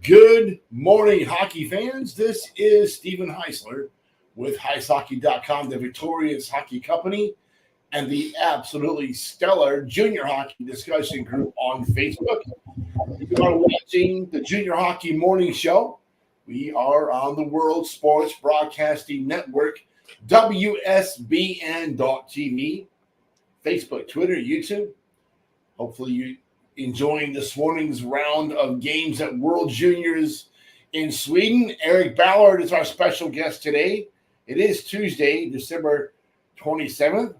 Good morning, hockey fans. This is Stephen Heisler with HeisHockey.com, the Victorious Hockey Company, and the absolutely stellar Junior Hockey Discussion Group on Facebook. You are watching the Junior Hockey Morning Show. We are on the World Sports Broadcasting Network, WSBN.TV, Facebook, Twitter, YouTube. Hopefully you enjoying this morning's round of games at World Juniors in Sweden. Eric Ballard is our special guest today. It is Tuesday, December 27th,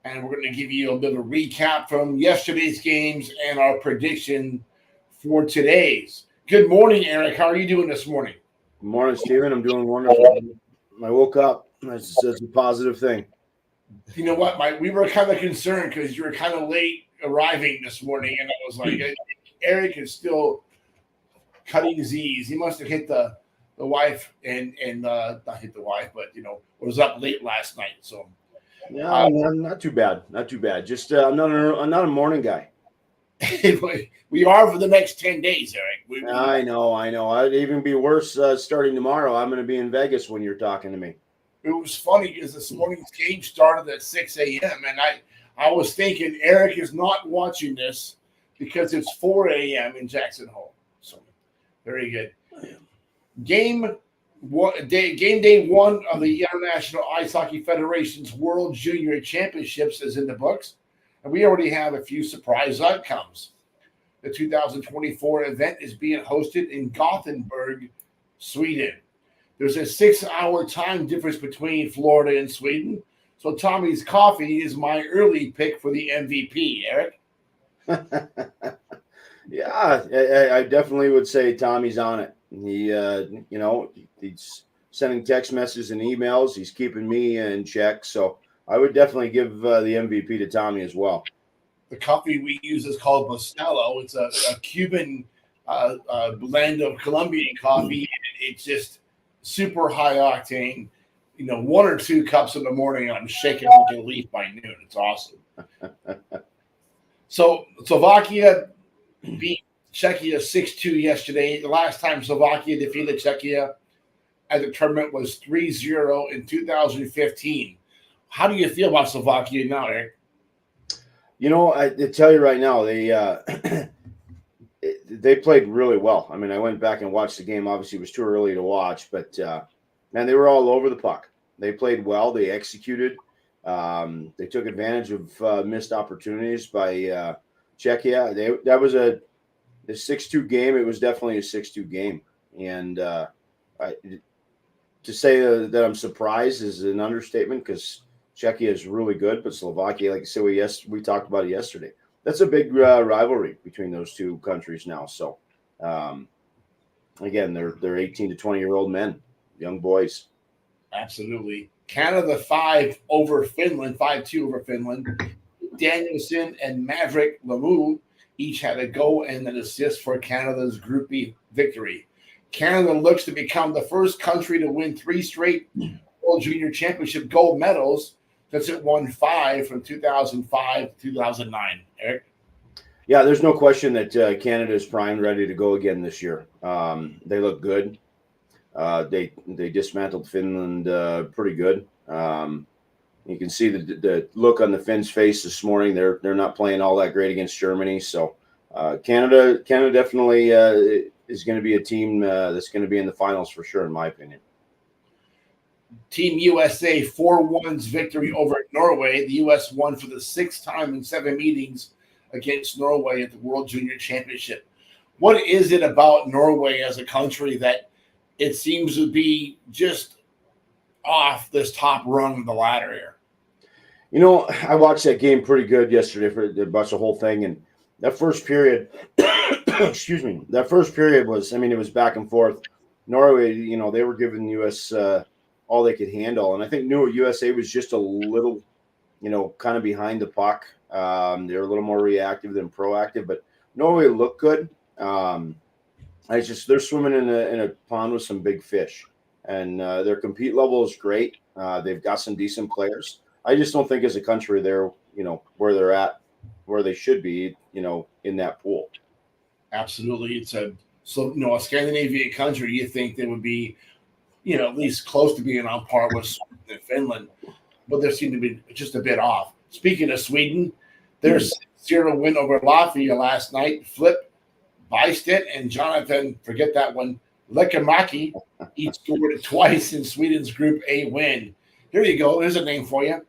and we're going to give you a bit of a recap from yesterday's games and our prediction for today's. Good morning, Eric. How are you doing this morning? Good morning, Stephen. I'm doing wonderful. I woke up. That's a positive thing. You know what? We were kind of concerned because you were kind of late arriving this morning, and I was like, Eric is still cutting Z's. He must have hit the wife and not hit the wife, but was up late last night. So yeah, not too bad. Not too bad. Just I'm not a morning guy. We are for the next 10 days, Eric. I know. I'd even be worse starting tomorrow. I'm going to be in Vegas when you're talking to me. It was funny because this morning's game started at 6 a.m. and I was thinking Eric is not watching this because it's 4 a.m. in Jackson Hole. So very good. Game day one of the International Ice Hockey Federation's World Junior Championships is in the books, and we already have a few surprise outcomes. The 2024 event is being hosted in Gothenburg, Sweden. There's a 6-hour time difference between Florida and Sweden. So Tommy's Coffee is my early pick for the MVP, Eric. Yeah, I definitely would say Tommy's on it. He, he's sending text messages and emails. He's keeping me in check. So I would definitely give the MVP to Tommy as well. The coffee we use is called Bustelo. It's a Cuban blend of Colombian coffee. It's just super high octane. 1 or 2 cups in the morning, and I'm shaking like a leaf by noon. It's awesome. So Slovakia beat Czechia 6-2 yesterday. The last time Slovakia defeated Czechia at the tournament was 3-0 in 2015. How do you feel about Slovakia now, Eric? I tell you right now, they played really well. I mean, I went back and watched the game. Obviously, it was too early to watch, but man, they were all over the puck. They played well. They executed. They took advantage of missed opportunities by Czechia. That was a 6-2 game. It was definitely a 6-2 game. And to say that I'm surprised is an understatement because Czechia is really good, but Slovakia, like I said, we talked about it yesterday. That's a big rivalry between those two countries now. So, again, they're 18 to 20-year-old men, young boys. Absolutely. Canada 5-2 over Finland. Danielson and Maverick Lemieux each had a goal and an assist for Canada's Group B victory. Canada looks to become the first country to win 3 straight World Junior Championship gold medals since it won 5 from 2005 to 2009. Eric? Yeah, there's no question that Canada is primed, ready to go again this year. They look good. They dismantled Finland pretty good. You can see the look on the Finns' face this morning. They're not playing all that great against Germany. So Canada definitely is going to be a team that's going to be in the finals for sure, in my opinion. Team USA 4-1's victory over Norway. The U.S. won for the 6th time in 7 meetings against Norway at the World Junior Championship. What is it about Norway as a country that it seems to be just off this top rung of the ladder here? I watched that game pretty good yesterday to watch the whole thing, and that first period, excuse me, that first period was, it was back and forth. Norway, they were giving the U.S. All they could handle, and I think USA was just a little, kind of behind the puck. They're a little more reactive than proactive, but Norway looked good. They're swimming in a pond with some big fish, and their compete level is great. They've got some decent players. I just don't think as a country they're, where they're at, where they should be, in that pool. Absolutely. It's a So, a Scandinavian country, you think they would be, at least close to being on par with Sweden and Finland, but they seem to be just a bit off. Speaking of Sweden, their 0 win over Latvia last night. Flip Bystedt and Jonathan, forget that one, Lekamaki, each scored twice in Sweden's Group A win. Here you go. There's a name for you.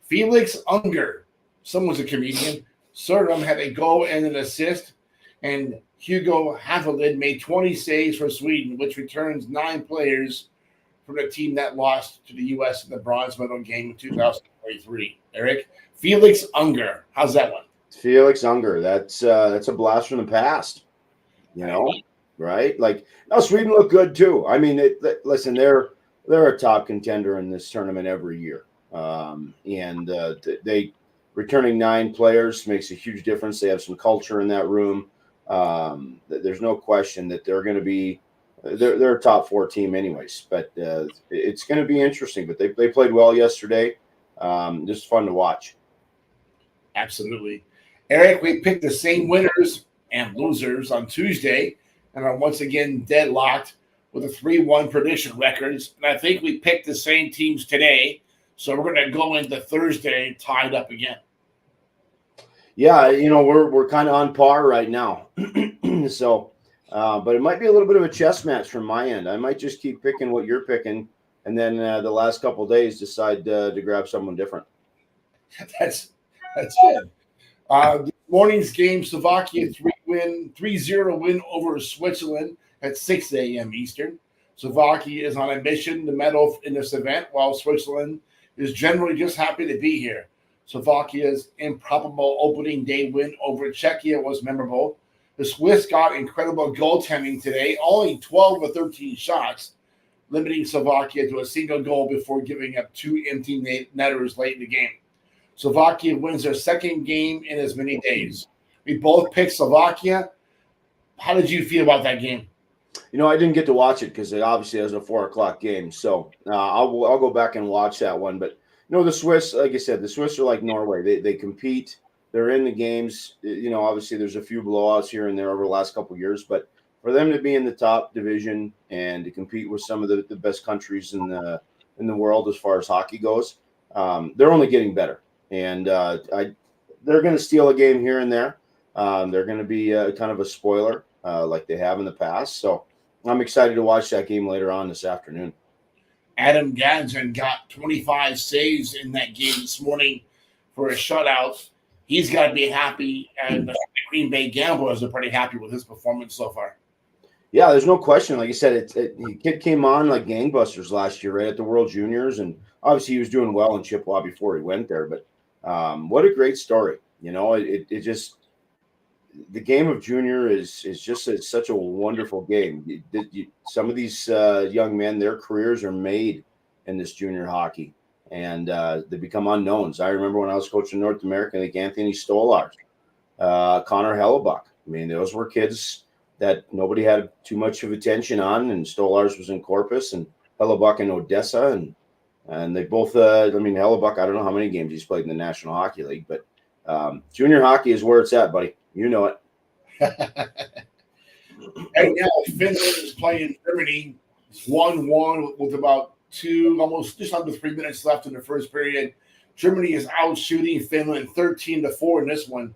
Felix Unger. Someone's a comedian. Surdam had a goal and an assist. And Hugo Havelid made 20 saves for Sweden, which returns 9 players from the team that lost to the U.S. in the bronze medal game in 2023. Eric, Felix Unger. How's that one? Felix Unger. That's a blast from the past. Right? Like, now Sweden look good too. I mean, listen, they're a top contender in this tournament every year, and they returning 9 players makes a huge difference. They have some culture in that room. There's no question that they're going to be they're a top 4 team anyways. But it's going to be interesting. But they played well yesterday. Just fun to watch. Absolutely, Eric. We picked the same winners and losers on Tuesday, and are once again deadlocked with a 3-1 prediction records. And I think we picked the same teams today, so we're going to go into Thursday tied up again. Yeah, we're kind of on par right now. So, but it might be a little bit of a chess match from my end. I might just keep picking what you're picking, and then the last couple of days decide to grab someone different. That's good. This morning's game, Slovakia 3-0 win over Switzerland at 6 a.m. Eastern. Slovakia is on a mission to medal in this event, while Switzerland is generally just happy to be here. Slovakia's improbable opening day win over Czechia was memorable. The Swiss got incredible goaltending today, only 12 of 13 shots, limiting Slovakia to a single goal before giving up 2 empty netters late in the game. Slovakia wins their second game in as many days. We both picked Slovakia. How did you feel about that game? I didn't get to watch it because it obviously has a 4:00 game. So I'll go back and watch that one. But the Swiss, like I said, the Swiss are like Norway. They compete. They're in the games. Obviously there's a few blowouts here and there over the last couple of years, but for them to be in the top division and to compete with some of the best countries in the world as far as hockey goes, they're only getting better. And they're going to steal a game here and there. They're going to be kind of a spoiler like they have in the past. So I'm excited to watch that game later on this afternoon. Adam Gadson got 25 saves in that game this morning for a shutout. He's got to be happy, and the Green Bay Gamblers are pretty happy with his performance so far. Yeah, there's no question. Like you said, the kid came on like gangbusters last year, right at the World Juniors, and obviously he was doing well in Chippewa before he went there. But what a great story! It just the game of junior is just such a wonderful game. Some of these young men, their careers are made in this junior hockey, and they become unknowns. I remember when I was coaching North America, like Anthony Stolars, Connor Hellebuck. I mean, those were kids that nobody had too much of attention on, and Stolars was in Corpus and Hellebuck in Odessa, and they both. Hellebuck, I don't know how many games he's played in the National Hockey League, but junior hockey is where it's at, buddy. You know it. And now Finland is playing Germany. It's 1-1 with about almost just under 3 minutes left in the first period. Germany is out shooting Finland 13-4 in this one.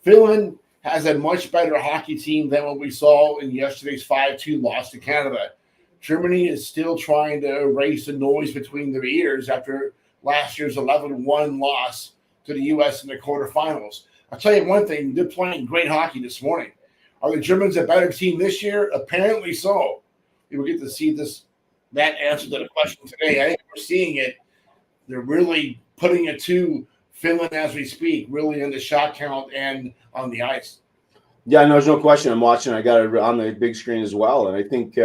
Finland has a much better hockey team than what we saw in yesterday's 5-2 loss to Canada. Germany is still trying to erase the noise between their ears after last year's 11-1 loss to the U.S. in the quarterfinals. I'll tell you one thing, they're playing great hockey this morning. Are the Germans a better team this year? Apparently so. We will get to see that answer to the question today. I think we're seeing it. They're really putting it to Finland as we speak, really in the shot count and on the ice. Yeah, no, there's no question. I'm watching. I got it on the big screen as well. And I think,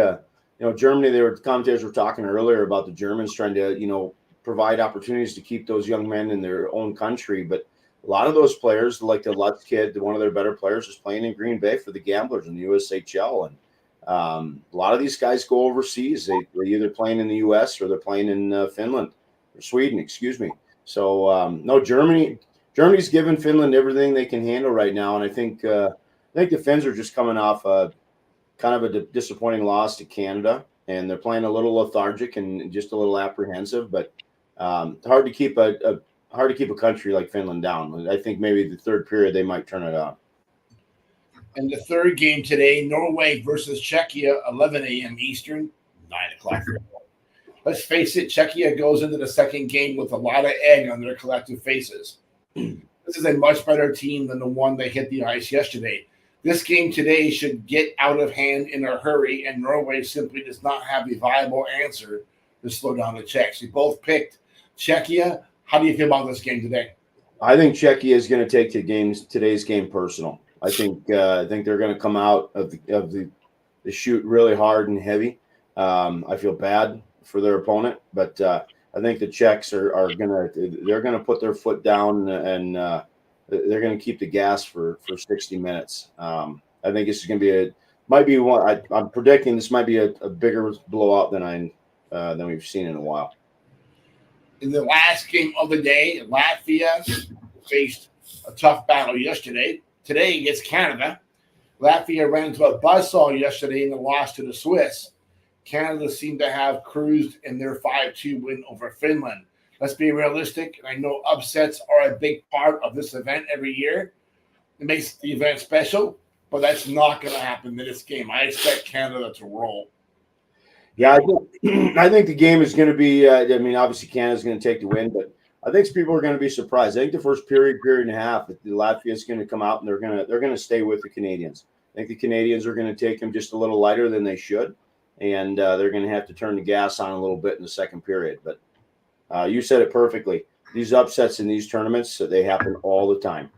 Germany, commentators were talking earlier about the Germans trying to, provide opportunities to keep those young men in their own country. But a lot of those players, like the Lutz kid, one of their better players, is playing in Green Bay for the Gamblers in the USHL. And a lot of these guys go overseas. They're either playing in the U.S. or they're playing in Finland or Sweden, excuse me. So, Germany's given Finland everything they can handle right now. And I think the Finns are just coming off a kind of a disappointing loss to Canada, and they're playing a little lethargic and just a little apprehensive. But hard to keep a country like Finland down. I think maybe the third period they might turn it on. And the third game today, Norway versus Czechia, 11 a.m. Eastern, 9 o'clock. Let's face it, Czechia goes into the second game with a lot of egg on their collective faces. This is a much better team than the one they hit the ice yesterday. This game today should get out of hand in a hurry, and Norway simply does not have a viable answer to slow down the Czechs. We both picked Czechia. How do you feel about this game today? I think Czechia is going to take today's game personal. I think they're going to come out of the shoot really hard and heavy. I feel bad for their opponent, but I think the Czechs are going to put their foot down and they're going to keep the gas for 60 minutes. I think this is going to be I'm predicting this might be a bigger blowout than we've seen in a while. In the last game of the day, Latvia faced a tough battle yesterday. Today against Canada. Latvia ran into a buzzsaw yesterday in the loss to the Swiss. Canada seemed to have cruised in their 5-2 win over Finland. Let's be realistic, and I know upsets are a big part of this event every year. It makes the event special, but that's not going to happen in this game. I expect Canada to roll. Yeah, I think the game is going to be. Obviously Canada's going to take the win, but I think people are going to be surprised. I think the first period and a half, Latvia is going to come out and they're going to stay with the Canadians. I think the Canadians are going to take them just a little lighter than they should, and they're going to have to turn the gas on a little bit in the second period. But you said it perfectly. These upsets in these tournaments, they happen all the time.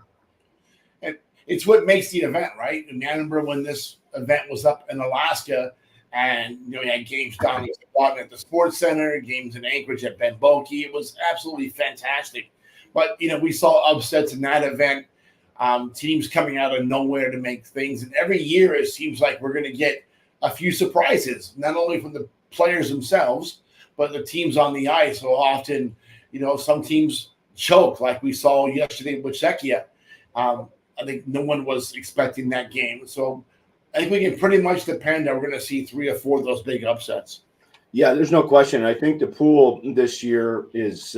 And it's what makes the event, right? And I remember when this event was up in Alaska, and you had games down at the Sports Center, games in Anchorage at Ben Boeke. It was absolutely fantastic. But we saw upsets in that event, teams coming out of nowhere to make things. And every year it seems like we're going to get a few surprises, not only from the players themselves, but the teams on the ice. So often, some teams choke, like we saw yesterday with Czechia. I think no one was expecting that game. So I think we can pretty much depend that we're going to see 3 or 4 of those big upsets. Yeah, there's no question. I think the pool this year is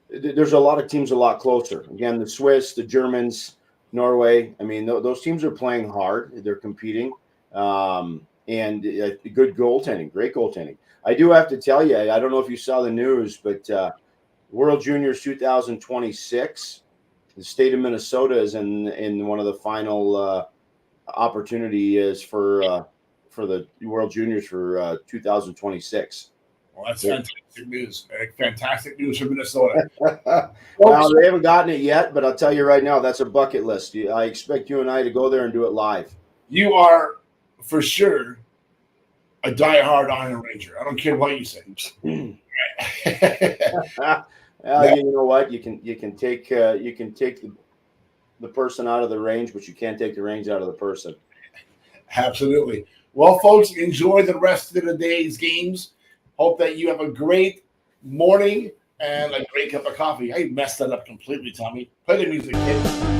there's a lot of teams a lot closer. Again, the Swiss, the Germans, Norway. I mean, those teams are playing hard. They're competing, and good goaltending, great goaltending. I do have to tell you, I don't know if you saw the news, but World Juniors 2026, the state of Minnesota is in one of the final opportunity is for the World Juniors for 2026. Well, that's fantastic news. Fantastic news for Minnesota. Well, they haven't gotten it yet, but I'll tell you right now, that's a bucket list. I expect you and I to go there and do it live. You are, for sure, a diehard Iron Ranger. I don't care what you say. You know what? You can take the person out of the range, but you can't take the range out of the person. Absolutely. Well, folks, enjoy the rest of the day's games. Hope that you have a great morning and a great cup of coffee. I messed that up completely, Tommy. Play the music, kid.